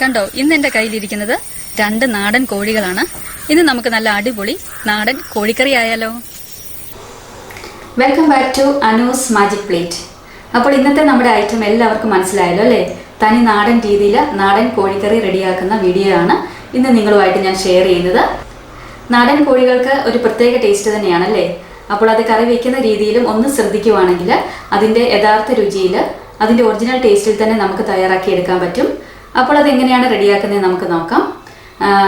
കണ്ടോ, ഇന്ന് എൻ്റെ കയ്യിലിരിക്കുന്നത് 2 നാടൻ കോഴികളാണ്. ഇന്ന് നമുക്ക് നല്ല അടിപൊളി നാടൻ കോഴിക്കറി ആയാലോ. Welcome back to Anu's magic plate. അപ്പോൾ ഇന്നത്തെ നമ്മുടെ ഐറ്റം എല്ലാവർക്കും മനസ്സിലായല്ലോ അല്ലേ? തനി നാടൻ രീതിയിൽ നാടൻ കോഴിക്കറി റെഡിയാക്കുന്ന വീഡിയോ ആണ് ഇന്ന് നിങ്ങളുമായിട്ട് ഞാൻ ഷെയർ ചെയ്യുന്നത്. നാടൻ കോഴികൾക്ക് ഒരു പ്രത്യേക ടേസ്റ്റ് തന്നെയാണല്ലേ. അപ്പോൾ അത് കറി വയ്ക്കുന്ന രീതിയിലും ഒന്ന് ശ്രദ്ധിക്കുവാണെങ്കിൽ അതിൻ്റെ യഥാർത്ഥ രുചിയിൽ, അതിൻ്റെ ഒറിജിനൽ ടേസ്റ്റിൽ തന്നെ നമുക്ക് തയ്യാറാക്കി എടുക്കാൻ പറ്റും. അപ്പോൾ അതെങ്ങനെയാണ് റെഡിയാക്കുന്നത് നമുക്ക് നോക്കാം.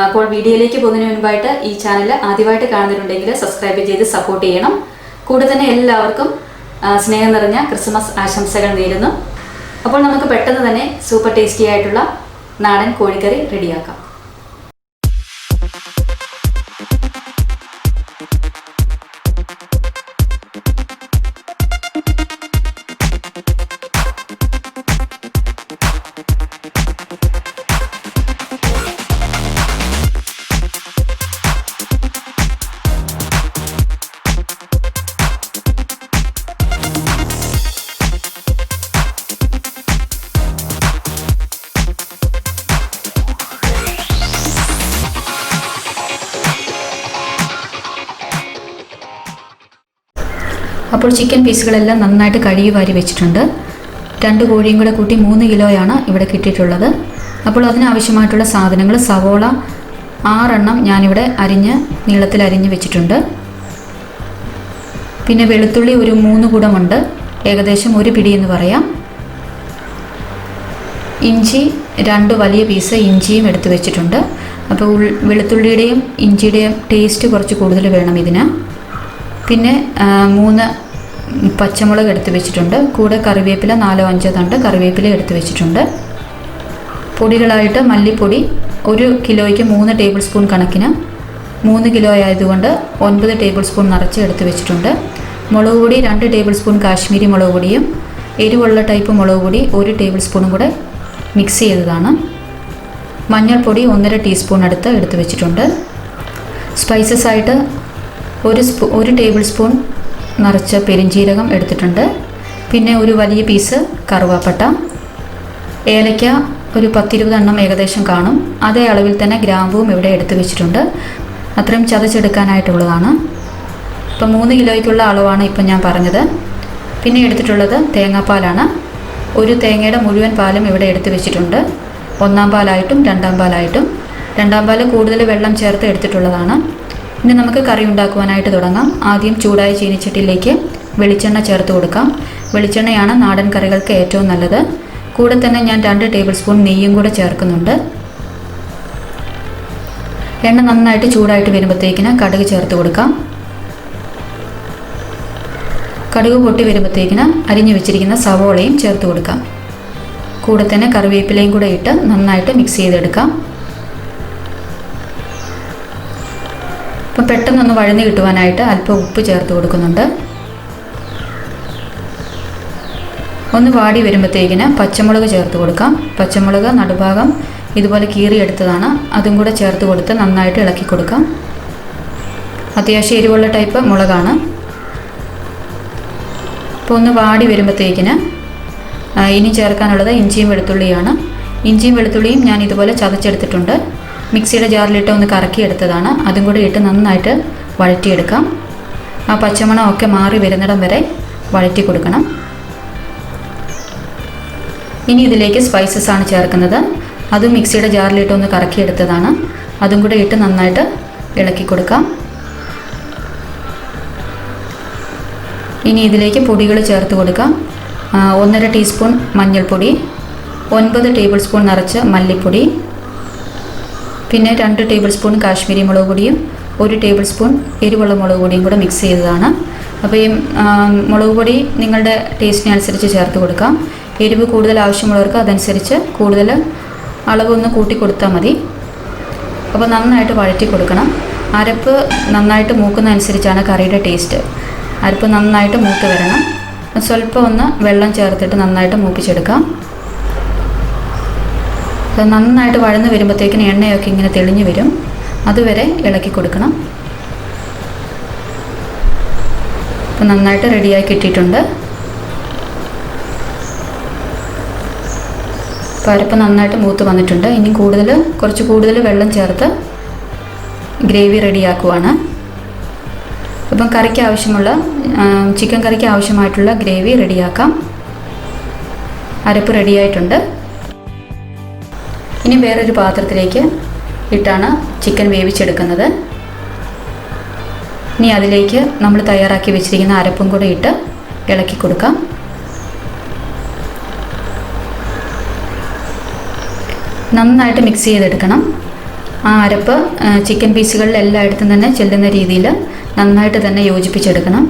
അപ്പോൾ വീഡിയോയിലേക്ക് പോകുന്നതിന് മുൻപായിട്ട് ഈ ചാനൽ ആദ്യമായിട്ട് കാണുന്നുണ്ടെങ്കിൽ സബ്സ്ക്രൈബ് ചെയ്ത് സപ്പോർട്ട് ചെയ്യണം. കൂടെ തന്നെ എല്ലാവർക്കും സ്നേഹം നിറഞ്ഞ ക്രിസ്മസ് ആശംസകൾ നേരുന്നു. അപ്പോൾ നമുക്ക് പെട്ടെന്ന് തന്നെ സൂപ്പർ ടേസ്റ്റി ആയിട്ടുള്ള നാടൻ കോഴിക്കറി റെഡിയാക്കാം. അപ്പോൾ ചിക്കൻ പീസുകളെല്ലാം നന്നായിട്ട് കഴുകി വാരി വെച്ചിട്ടുണ്ട്. 2 കോഴിയും കൂടെ കൂട്ടി 3 കിലോയാണ് ഇവിടെ കിട്ടിയിട്ടുള്ളത്. അപ്പോൾ അതിനാവശ്യമായിട്ടുള്ള സാധനങ്ങൾ: സവോള 6 എണ്ണം ഞാനിവിടെ നീളത്തിൽ അരിഞ്ഞ് വെച്ചിട്ടുണ്ട്. പിന്നെ വെളുത്തുള്ളി ഒരു 3 കുടമുണ്ട്, ഏകദേശം 1 പിടി എന്ന് പറയാം. ഇഞ്ചി 2 വലിയ പീസ് ഇഞ്ചിയും എടുത്ത് വെച്ചിട്ടുണ്ട്. അപ്പോൾ വെളുത്തുള്ളിയുടെയും ഇഞ്ചിയുടെയും ടേസ്റ്റ് കുറച്ച് കൂടുതൽ വേണം ഇതിന്. പിന്നെ 3 പച്ചമുളക് എടുത്ത് വെച്ചിട്ടുണ്ട്. കൂടെ കറിവേപ്പില 4-5 തണ്ട് കറിവേപ്പില എടുത്ത് വെച്ചിട്ടുണ്ട്. പൊടികളായിട്ട് മല്ലിപ്പൊടി 1 കിലോയ്ക്ക് 3 ടേബിൾ സ്പൂൺ കണക്കിന്, 3 കിലോ ആയതുകൊണ്ട് 9 ടേബിൾ സ്പൂൺ നിറച്ച് എടുത്ത് വെച്ചിട്ടുണ്ട്. മുളക് പൊടി 2 ടേബിൾ സ്പൂൺ കാശ്മീരി മുളക് പൊടിയും എരിവുള്ള ടൈപ്പ് മുളക് പൊടി 1 ടേബിൾ സ്പൂണും കൂടെ മിക്സ് ചെയ്തതാണ്. മഞ്ഞൾപ്പൊടി 1.5 ടീസ്പൂൺ എടുത്ത് വെച്ചിട്ടുണ്ട്. സ്പൈസസ് ആയിട്ട് 1 ടേബിൾ സ്പൂൺ നിറച്ച പെരിഞ്ജീരകം എടുത്തിട്ടുണ്ട്. പിന്നെ ഒരു വലിയ പീസ് കറുവാപ്പട്ട, ഏലയ്ക്ക ഒരു 10-20 എണ്ണം ഏകദേശം കാണും. അതേ അളവിൽ തന്നെ ഗ്രാമ്പൂവും ഇവിടെ എടുത്ത് വെച്ചിട്ടുണ്ട്. അത്രയും ചതച്ചെടുക്കാനായിട്ടുള്ളതാണ്. ഇപ്പം 3 കിലോയ്ക്കുള്ള അളവാണ് ഇപ്പം ഞാൻ പറഞ്ഞത്. പിന്നെ എടുത്തിട്ടുള്ളത് തേങ്ങാപ്പാലാണ്. ഒരു തേങ്ങയുടെ മുഴുവൻ പാലും ഇവിടെ എടുത്ത് വെച്ചിട്ടുണ്ട്. 1-ാം പാലായിട്ടും 2-ാം പാലായിട്ടും. 2-ാം പാല് കൂടുതൽ വെള്ളം ചേർത്ത് എടുത്തിട്ടുള്ളതാണ്. ഇനി നമുക്ക് കറി ഉണ്ടാക്കുവാനായിട്ട് തുടങ്ങാം. ആദ്യം ചൂടായ ചീനിച്ചട്ടിയിലേക്ക് വെളിച്ചെണ്ണ ചേർത്ത് കൊടുക്കാം. വെളിച്ചെണ്ണയാണ് നാടൻ കറികൾക്ക് ഏറ്റവും നല്ലത്. കൂടെ തന്നെ ഞാൻ 2 ടേബിൾ സ്പൂൺ നെയ്യും കൂടെ ചേർക്കുന്നുണ്ട്. എണ്ണ നന്നായിട്ട് ചൂടായിട്ട് വരുമ്പോഴത്തേക്കിന് കടുക് ചേർത്ത് കൊടുക്കാം. കടുക് പൊട്ടി വരുമ്പോഴത്തേക്കിന് അരിഞ്ഞു വെച്ചിരിക്കുന്ന സവോളയും ചേർത്ത് കൊടുക്കാം. കൂടെ തന്നെ കറിവേപ്പിലയും കൂടെ ഇട്ട് നന്നായിട്ട് മിക്സ് ചെയ്തെടുക്കാം. അപ്പം പെട്ടെന്നൊന്ന് വഴന്ന് കിട്ടുവാനായിട്ട് അല്പം ഉപ്പ് ചേർത്ത് കൊടുക്കുന്നുണ്ട്. ഒന്ന് വാടി വരുമ്പോഴത്തേക്കിന് പച്ചമുളക് ചേർത്ത് കൊടുക്കാം. പച്ചമുളക് നടുഭാഗം ഇതുപോലെ കീറിയെടുത്തതാണ്. അതും കൂടെ ചേർത്ത് കൊടുത്ത് നന്നായിട്ട് ഇളക്കി കൊടുക്കാം. അത്യാവശ്യം എരിവുള്ള ടൈപ്പ് മുളകാണ്. അപ്പോൾ ഒന്ന് വാടി വരുമ്പോഴത്തേക്കിന് ഇനി ചേർക്കാനുള്ളത് ഇഞ്ചിയും വെളുത്തുള്ളിയാണ്. ഇഞ്ചിയും വെളുത്തുള്ളിയും ഞാൻ ഇതുപോലെ ചതച്ചെടുത്തിട്ടുണ്ട്. മിക്സിയുടെ ജാറിലിട്ട് ഒന്ന് കറക്കിയെടുത്തതാണ്. അതും കൂടി ഇട്ട് നന്നായിട്ട് വഴറ്റിയെടുക്കാം. ആ പച്ചമണം ഒക്കെ മാറി വരുന്നിടം വരെ വഴറ്റി കൊടുക്കണം. ഇനി ഇതിലേക്ക് സ്പൈസസ് ആണ് ചേർക്കുന്നത്. അതും മിക്സിയുടെ ജാറിലിട്ട് ഒന്ന് കറക്കിയെടുത്തതാണ്. അതും കൂടെ ഇട്ട് നന്നായിട്ട് ഇളക്കി കൊടുക്കാം. ഇനി ഇതിലേക്ക് പൊടികൾ ചേർത്ത് കൊടുക്കാം. 1.5 ടീസ്പൂൺ മഞ്ഞൾപ്പൊടി, 9 ടേബിൾ സ്പൂൺ നിറച്ച് മല്ലിപ്പൊടി, പിന്നെ 2 ടേബിൾ സ്പൂൺ കാശ്മീരി മുളക് പൊടിയും 1 ടേബിൾ സ്പൂൺ എരിവുള്ള മുളക് പൊടിയും കൂടെ മിക്സ് ചെയ്തതാണ്. അപ്പോൾ ഈ മുളക് പൊടി നിങ്ങളുടെ ടേസ്റ്റിനനുസരിച്ച് ചേർത്ത് കൊടുക്കാം. എരിവ് കൂടുതൽ ആവശ്യമുള്ളവർക്ക് അതനുസരിച്ച് കൂടുതൽ അളവൊന്ന് കൂട്ടി കൊടുത്താൽ മതി. അപ്പോൾ നന്നായിട്ട് വഴറ്റി കൊടുക്കണം. അരപ്പ് നന്നായിട്ട് മൂക്കുന്ന അനുസരിച്ചാണ് കറിയുടെ ടേസ്റ്റ്. അരപ്പ് നന്നായിട്ട് മൂത്ത് വരണം. സ്വല്പം ഒന്ന് വെള്ളം ചേർത്തിട്ട് നന്നായിട്ട് മൂപ്പിച്ചെടുക്കാം. അത് നന്നായിട്ട് വഴന്ന് വരുമ്പോഴത്തേക്കിന് എണ്ണയൊക്കെ ഇങ്ങനെ തെളിഞ്ഞു വരും. അതുവരെ ഇളക്കി കൊടുക്കണം. അപ്പോൾ നന്നായിട്ട് റെഡിയായി കിട്ടിയിട്ടുണ്ട്. അപ്പോൾ അരപ്പ് നന്നായിട്ട് മൂത്ത് വന്നിട്ടുണ്ട്. ഇനി കുറച്ച് കൂടുതൽ വെള്ളം ചേർത്ത് ഗ്രേവി റെഡിയാക്കുവാണ്. അപ്പം ചിക്കൻ കറിക്ക് ആവശ്യമായിട്ടുള്ള ഗ്രേവി റെഡിയാക്കാം. അരപ്പ് റെഡിയായിട്ടുണ്ട്. ഇനി വേറൊരു പാത്രത്തിലേക്ക് ഇട്ടാണ് ചിക്കൻ വേവിച്ചെടുക്കുന്നത്. ഇനി അതിലേക്ക് നമ്മൾ തയ്യാറാക്കി വെച്ചിരിക്കുന്ന അരപ്പും കൂടെ ഇട്ട് ഇളക്കി കൊടുക്കാം. നന്നായിട്ട് മിക്സ് ചെയ്തെടുക്കണം. ആ അരപ്പ് ചിക്കൻ പീസുകളിൽ എല്ലായിടത്തും തന്നെ ചെല്ലുന്ന രീതിയിൽ നന്നായിട്ട് തന്നെ യോജിപ്പിച്ചെടുക്കണം.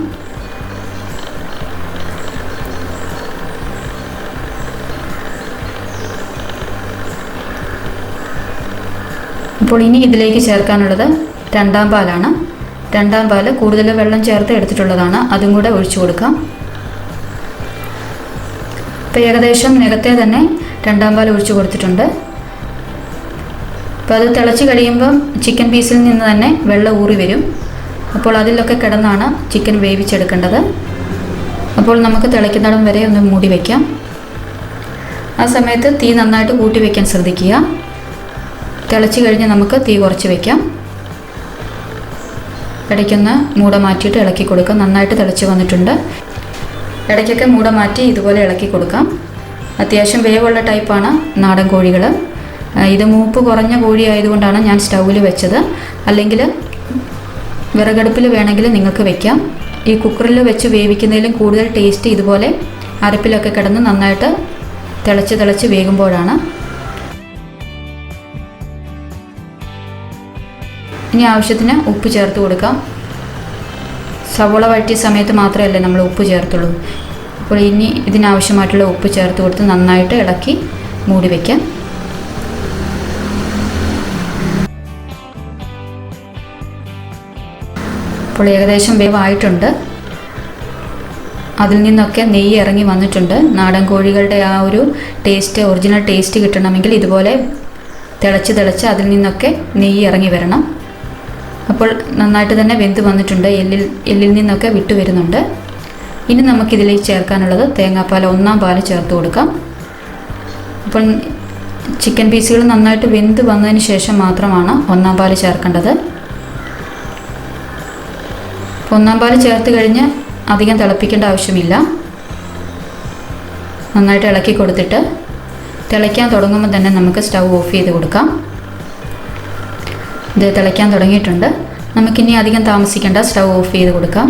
അപ്പോൾ ഇനി ഇതിലേക്ക് ചേർക്കാനുള്ളത് രണ്ടാം പാലാണ്. രണ്ടാം പാൽ കൂടുതൽ വെള്ളം ചേർത്ത് എടുത്തിട്ടുള്ളതാണ്. അതും കൂടെ ഒഴിച്ചു കൊടുക്കാം. ഇപ്പോൾ ഏകദേശം നേരത്തെ തന്നെ രണ്ടാം പാൽ ഒഴിച്ചു കൊടുത്തിട്ടുണ്ട്. അപ്പോൾ അത് തിളച്ച് കഴിയുമ്പം ചിക്കൻ പീസിൽ നിന്ന് തന്നെ വെള്ളം ഊറി വരും. അപ്പോൾ അതിലൊക്കെ കിടന്നാണ് ചിക്കൻ വേവിച്ചെടുക്കേണ്ടത്. അപ്പോൾ നമുക്ക് തിളയ്ക്കുന്നിടം വരെ ഒന്ന് മൂടി വയ്ക്കാം. ആ സമയത്ത് തീ നന്നായിട്ട് കൂട്ടി വയ്ക്കാൻ ശ്രദ്ധിക്കുക. തിളച്ച് കഴിഞ്ഞ് നമുക്ക് തീ കുറച്ച് വയ്ക്കാം. ഇടയ്ക്കൊന്ന് മൂട മാറ്റിയിട്ട് ഇളക്കി കൊടുക്കാം. നന്നായിട്ട് തിളച്ച് വന്നിട്ടുണ്ട്. ഇടയ്ക്കൊക്കെ മൂട മാറ്റി ഇതുപോലെ ഇളക്കി കൊടുക്കാം. അത്യാവശ്യം വേവുള്ള ടൈപ്പാണ് നാടൻ കോഴികൾ. ഇത് മൂപ്പ് കുറഞ്ഞ കോഴി ആയതുകൊണ്ടാണ് ഞാൻ സ്റ്റൗവിൽ വെച്ചത്. അല്ലെങ്കിൽ വിറകടുപ്പിൽ വേണമെങ്കിൽ നിങ്ങൾക്ക് വെക്കാം. ഈ കുക്കറിൽ വെച്ച് വേവിക്കുന്നതിലും കൂടുതൽ ടേസ്റ്റ് ഇതുപോലെ അരപ്പിലൊക്കെ കിടന്ന് നന്നായിട്ട് തിളച്ച് വേകുമ്പോഴാണ്. ഇനി ആവശ്യത്തിന് ഉപ്പ് ചേർത്ത് കൊടുക്കാം. സവോള വഴറ്റിയ സമയത്ത് മാത്രമല്ലേ നമ്മൾ ഉപ്പ് ചേർത്തുള്ളൂ. അപ്പോൾ ഇനി ഇതിനാവശ്യമായിട്ടുള്ള ഉപ്പ് ചേർത്ത് കൊടുത്ത് നന്നായിട്ട് ഇളക്കി മൂടി വയ്ക്കാം. അപ്പോൾ ഏകദേശം വേവായിട്ടുണ്ട്. അതിൽ നിന്നൊക്കെ നെയ്യ് ഇറങ്ങി വന്നിട്ടുണ്ട്. നാടൻ കോഴികളുടെ ആ ഒരു ഒറിജിനൽ ടേസ്റ്റ് കിട്ടണമെങ്കിൽ ഇതുപോലെ തിളച്ച് അതിൽ നിന്നൊക്കെ നെയ്യ് ഇറങ്ങി വരണം. അപ്പോൾ നന്നായിട്ട് തന്നെ വെന്ത് വന്നിട്ടുണ്ട്. എല്ലിൽ നിന്നൊക്കെ വിട്ടു വരുന്നുണ്ട്. ഇനി നമുക്കിതിലേക്ക് ചേർക്കാനുള്ളത് തേങ്ങാപ്പാൽ, ഒന്നാം പാൽ ചേർത്ത് കൊടുക്കാം. അപ്പോൾ ചിക്കൻ പീസുകൾ നന്നായിട്ട് വെന്ത് വന്നതിന് ശേഷം മാത്രമാണ് ഒന്നാം പാൽ ചേർക്കേണ്ടത്. ഒന്നാം പാൽ ചേർത്ത് കഴിഞ്ഞ് അധികം തിളപ്പിക്കേണ്ട ആവശ്യമില്ല. നന്നായിട്ട് ഇളക്കി കൊടുത്തിട്ട് തിളയ്ക്കാൻ തുടങ്ങുമ്പോൾ തന്നെ നമുക്ക് സ്റ്റൗ ഓഫ് ചെയ്ത് കൊടുക്കാം. ഇത് തിളയ്ക്കാൻ തുടങ്ങിയിട്ടുണ്ട്. നമുക്കിനി അധികം താമസിക്കേണ്ട, സ്റ്റൗ ഓഫ് ചെയ്ത് കൊടുക്കാം.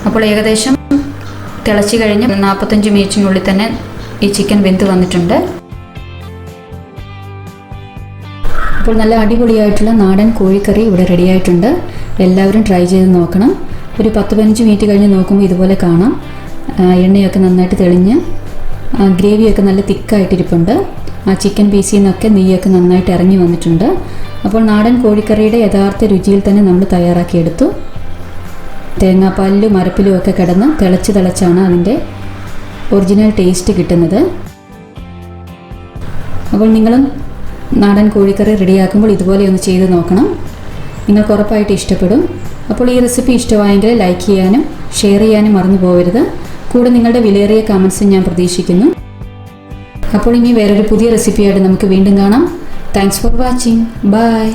അപ്പോൾ ഏകദേശം തിളച്ച് കഴിഞ്ഞ് 45 മിനിറ്റിനുള്ളിൽ തന്നെ ഈ ചിക്കൻ വെന്ത് വന്നിട്ടുണ്ട്. അപ്പോൾ നല്ല അടിപൊളിയായിട്ടുള്ള നാടൻ കോഴിക്കറി ഇവിടെ റെഡിയായിട്ടുണ്ട്. എല്ലാവരും ട്രൈ ചെയ്ത് നോക്കണം. ഒരു 10-15 മിനിറ്റ് കഴിഞ്ഞ് നോക്കുമ്പോൾ ഇതുപോലെ കാണാം. എണ്ണയൊക്കെ നന്നായിട്ട് തെളിഞ്ഞ് ഗ്രേവിയൊക്കെ നല്ല തിക്കായിട്ടിരിപ്പുണ്ട്. ആ ചിക്കൻ പീസിൽ നിന്നൊക്കെ നെയ്യൊക്കെ നന്നായിട്ട് ഇറങ്ങി വന്നിട്ടുണ്ട്. അപ്പോൾ നാടൻ കോഴിക്കറിയുടെ യഥാർത്ഥ രുചിയിൽ തന്നെ നമ്മൾ തയ്യാറാക്കിയെടുത്തു. തേങ്ങാപ്പാലിലും അരപ്പിലും ഒക്കെ കിടന്ന് തിളച്ചാണ് അതിൻ്റെ ഒറിജിനൽ ടേസ്റ്റ് കിട്ടുന്നത്. അപ്പോൾ നിങ്ങളും നാടൻ കോഴിക്കറി റെഡിയാക്കുമ്പോൾ ഇതുപോലെ ഒന്ന് ചെയ്ത് നോക്കണം. നിങ്ങൾക്ക് ഉറപ്പായിട്ട് ഇഷ്ടപ്പെടും. അപ്പോൾ ഈ റെസിപ്പി ഇഷ്ടമായെങ്കിൽ ലൈക്ക് ചെയ്യാനും ഷെയർ ചെയ്യാനും മറന്നു പോകരുത്. കൂടെ നിങ്ങളുടെ വിലയേറിയ കമൻസും ഞാൻ പ്രതീക്ഷിക്കുന്നു. അപ്പോൾ ഇനി വേറൊരു പുതിയ റെസിപ്പിയായിട്ട് നമുക്ക് വീണ്ടും കാണാം. Thanks for watching. ബൈ.